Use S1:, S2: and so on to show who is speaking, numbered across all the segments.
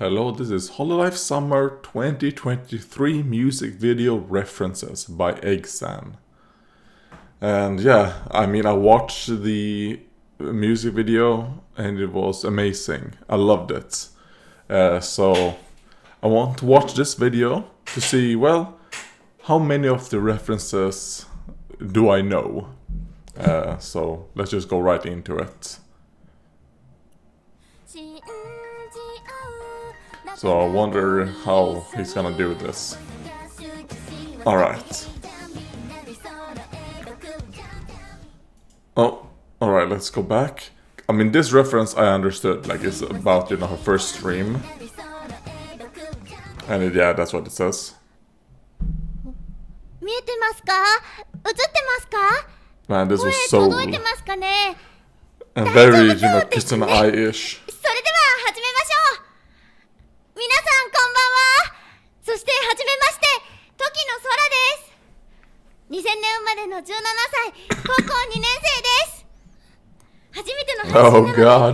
S1: Hello, this is Hololive Summer 2023 music video references by PEAHC. And yeah, I watched the music video and it was amazing. I loved it. So I want to watch this video to see, well, how many of the references do I know? So let's just go right into it. So I wonder how he's gonna do this. Alright. Oh, alright, let's go back. This reference I understood, like it's about, her first stream. And yeah, that's what it says. Man, this was so... and very, kiss an eye-ish.
S2: そしてはじめまして時の空です。2000年生まれの17歳、高校2年生です。初めての配信なので、僕は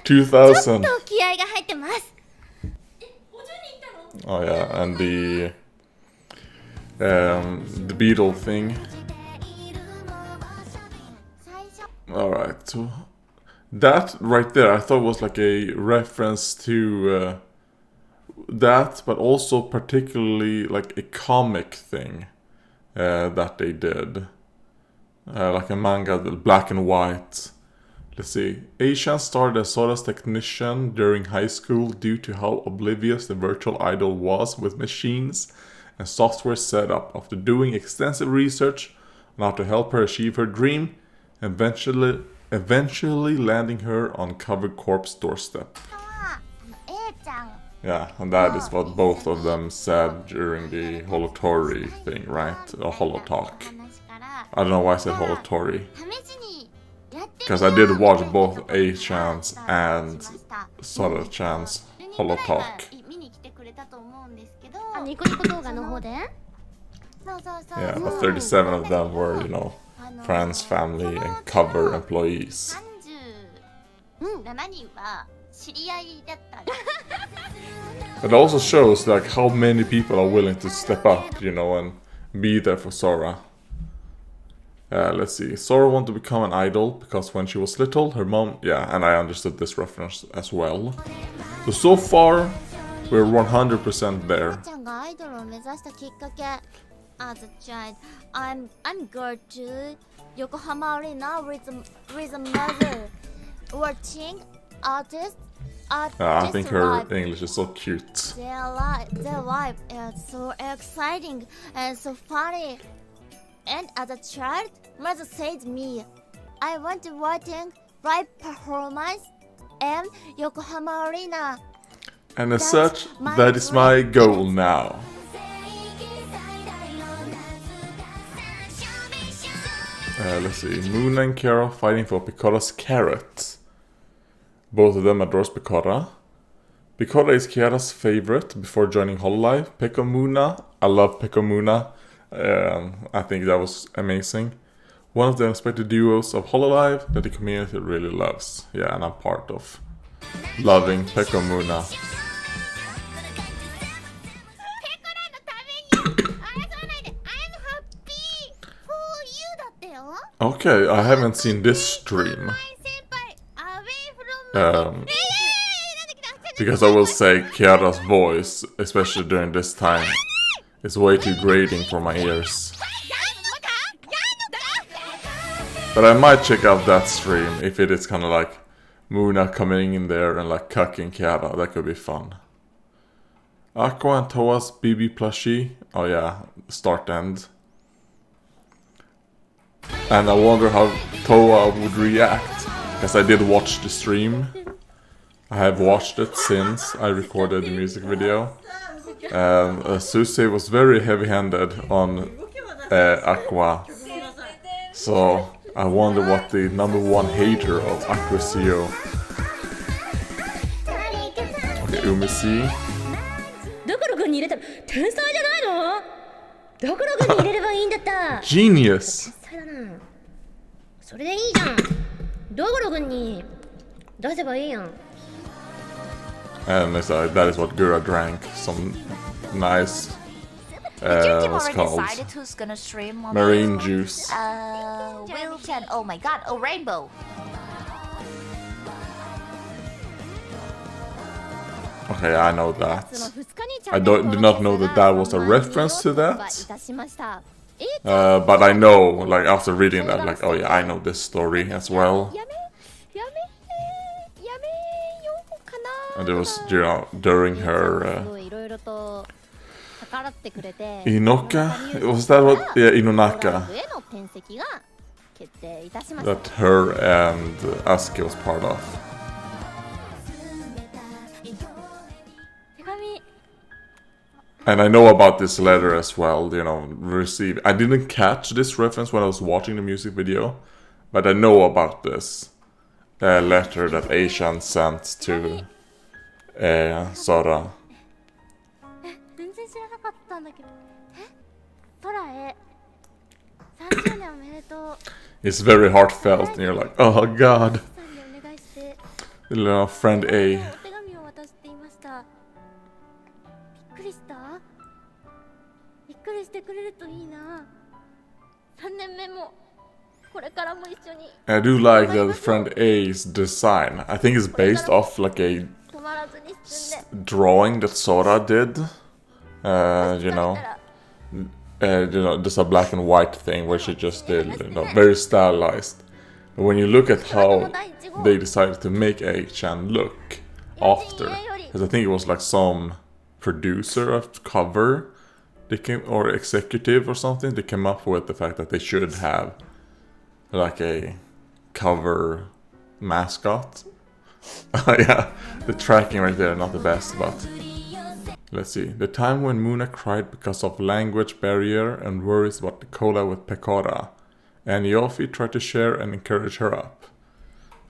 S2: ちょっと気合が入ってます。
S1: Oh yeah, and the Beatle thing. Alright, so that right there I thought was like a reference to that, but also particularly like a comic thing that they did. Like a manga, black and white. Let's see. Asian started as Soda's technician during high school due to how oblivious the virtual idol was with machines and software setup. After doing extensive research on how to help her achieve her dream, eventually landing her on covered corpse doorstep. Yeah, and that is what both of them said during the Holotori thing, right? Or Holotalk. I don't know why I said Holotori. Because I did watch both A-chan's and Soda-chan's Holotalk. Yeah, but 37 of them were, friends, family, and cover employees. It also shows like how many people are willing to step up, and be there for Sora. Let's see. Sora wanted to become an idol because when she was little, her mom... Yeah, and I understood this reference as well. So far, we're 100% there.
S2: As a child, I'm girl too. Yokohama Arena with a mother. Watching artists.
S1: I think her English is so cute.
S2: Their life is so exciting and so funny. And as a child, mother said me, I want to watching live performance in Yokohama Arena.
S1: And as such, that is my goal now. Let's see, Moona and Kiara fighting for Piccora's carrot. Both of them adores Picora. Picora is Kiara's favorite before joining Hololive. Picco Moona, I love Picco Moona. I think that was amazing. One of the unexpected duos of Hololive that the community really loves. Yeah, and I'm part of loving Picco Moona. Okay, I haven't seen this stream. Because I will say Kiara's voice, especially during this time, is way too grating for my ears. But I might check out that stream if it is kind of like Moona coming in there and like cucking Kiara. That could be fun. Aqua and Toa's BB plushie. Oh yeah, start end. And I wonder how Toa would react, because I did watch the stream. I have watched it since I recorded the music video. And Susie was very heavy-handed on Aqua. So I wonder what the #1 hater of Aqua CEO. Okay, Umisi. Genius!
S2: それでいいじゃん。ドゴロ君に出せばいいやん。
S1: And it's like, that is what Gura drank. Some nice, what's it called?
S3: Decided who's gonna stream on
S1: Marine juice.
S3: Wilton. Oh my god, oh Rainbow.
S1: Okay, I know that. I did not know that that was a reference to that. But I know, like, after reading that, like, oh yeah, I know this story as well. And it was, you know, during her Inoka? Was that what? Yeah, Inonaka. That her and Asuke was part of. And I know about this letter as well, you know, I didn't catch this reference when I was watching the music video, but I know about this letter that Asian sent to Sora. It's very heartfelt, and you're like, oh god. Little friend A. I do like that friend A's design. I think it's based off like a drawing that Sora did. You know, just a black and white thing where she just did, you know, very stylized. But when you look at how they decided to make A-chan look after, because I think it was like some producer of cover, or executive or something, they came up with the fact that they should have like a cover mascot. Yeah, the tracking right there, not the best, but let's see. The time when Muna cried because of language barrier and worries about the collab with Pekora, and Yofi tried to share and encourage her up.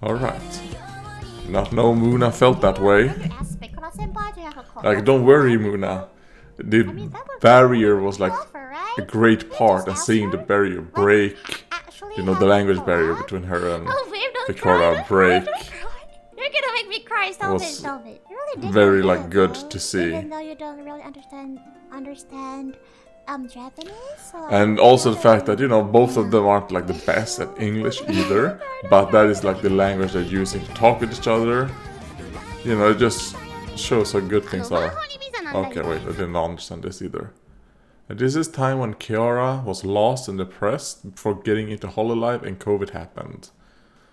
S1: Alright. Not know Muna felt that way. Like, don't worry, Muna. The barrier was like a great part, and seeing the barrier break, you know, the language barrier between her and Pekora break.
S2: You're gonna make me cry. Stop it.
S1: Really very like good to see.
S2: Even though you don't really understand Japanese.
S1: And also the fact that, you know, both of them aren't like the best at English either, but that is like the language they're using to talk with each other. You know, it just shows how good things are. Okay, wait, I didn't understand this either. This is time when Kiara was lost and depressed before getting into Hololive and COVID happened.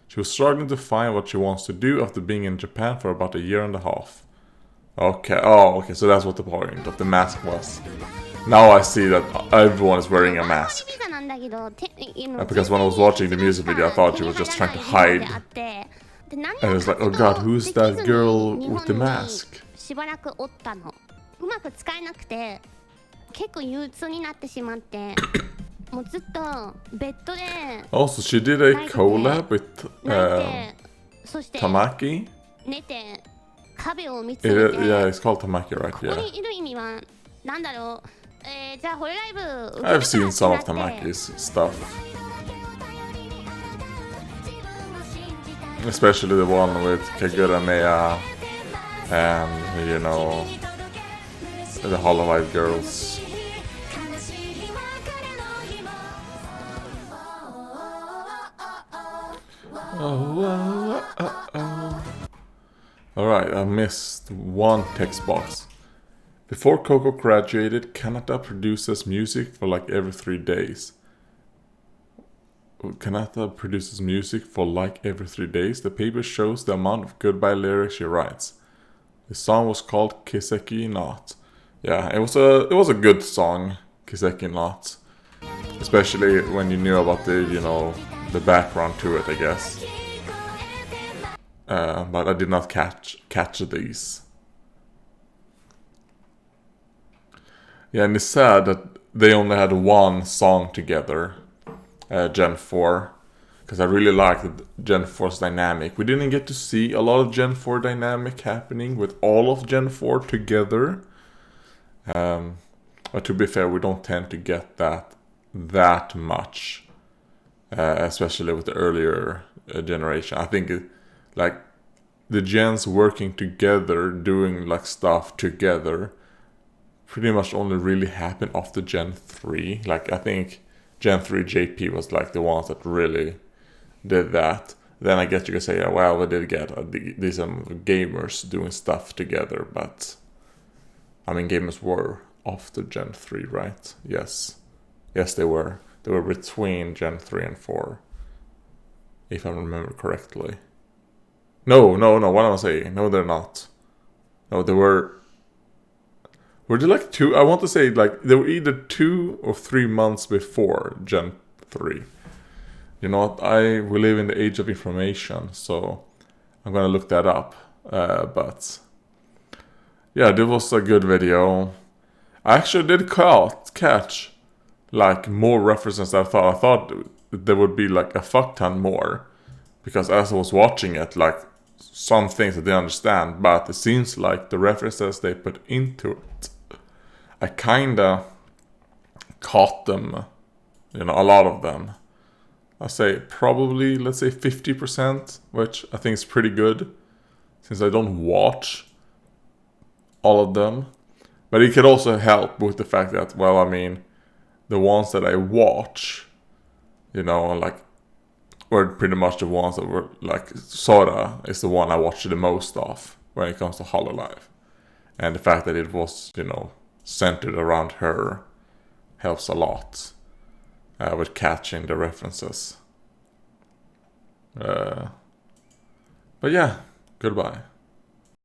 S1: She was struggling to find what she wants to do after being in Japan for about a year and a half. Okay, oh, okay, so that's what the point of the mask was. Now I see that everyone is wearing a mask. Because when I was watching the music video, I thought she was just trying to hide. And it was like, oh god, who's that girl with the mask? Also, she did a collab with Tamaki. Yeah, it's called Tamaki, right? Yeah. I've seen some of Tamaki's stuff. Especially the one with Kagura Mea and, you know, the Hololive girls. Alright, I missed one text box. Before Coco graduated, Kanata produces music for like every 3 days. Kanata produces music for like every 3 days. The paper shows the amount of goodbye lyrics she writes. The song was called Kiseki Not. Yeah, it was a good song, Kiseki Not. Especially when you knew about the, you know, the background to it, I guess. But I did not catch these. Yeah, and it's sad that they only had one song together, Gen 4. Because I really liked Gen 4's dynamic. We didn't get to see a lot of Gen 4 dynamic happening with all of Gen 4 together. But to be fair, we don't tend to get that much. Especially with the earlier generation. I think like the gens working together, doing like stuff together, pretty much only really happened after Gen 3. Like, I think Gen 3 JP was like the ones that really did that. Then I guess you could say, yeah, well, we did get these gamers doing stuff together, but I mean, gamers were after Gen 3, right? Yes. Yes, they were. They were between Gen 3 and 4, if I remember correctly. No, what am I saying? No, they're not. No, they were... Were they like 2? I want to say like they were either 2 or 3 months before Gen 3. You know what? We live in the age of information, so I'm gonna look that up. But yeah, this was a good video. I actually did catch like more references than I thought. I thought there would be like a fuck ton more, because as I was watching it, like some things I didn't understand, but it seems like the references they put into it, I kinda caught them, you know, a lot of them. I say probably, let's say 50%, which I think is pretty good, since I don't watch all of them. But it could also help with the fact that, well, I mean, the ones that I watch, you know, like, were pretty much the ones that were, like, Sora is the one I watch the most of when it comes to Hololive. And the fact that it was, you know, centered around her helps a lot with catching the references. But yeah, goodbye.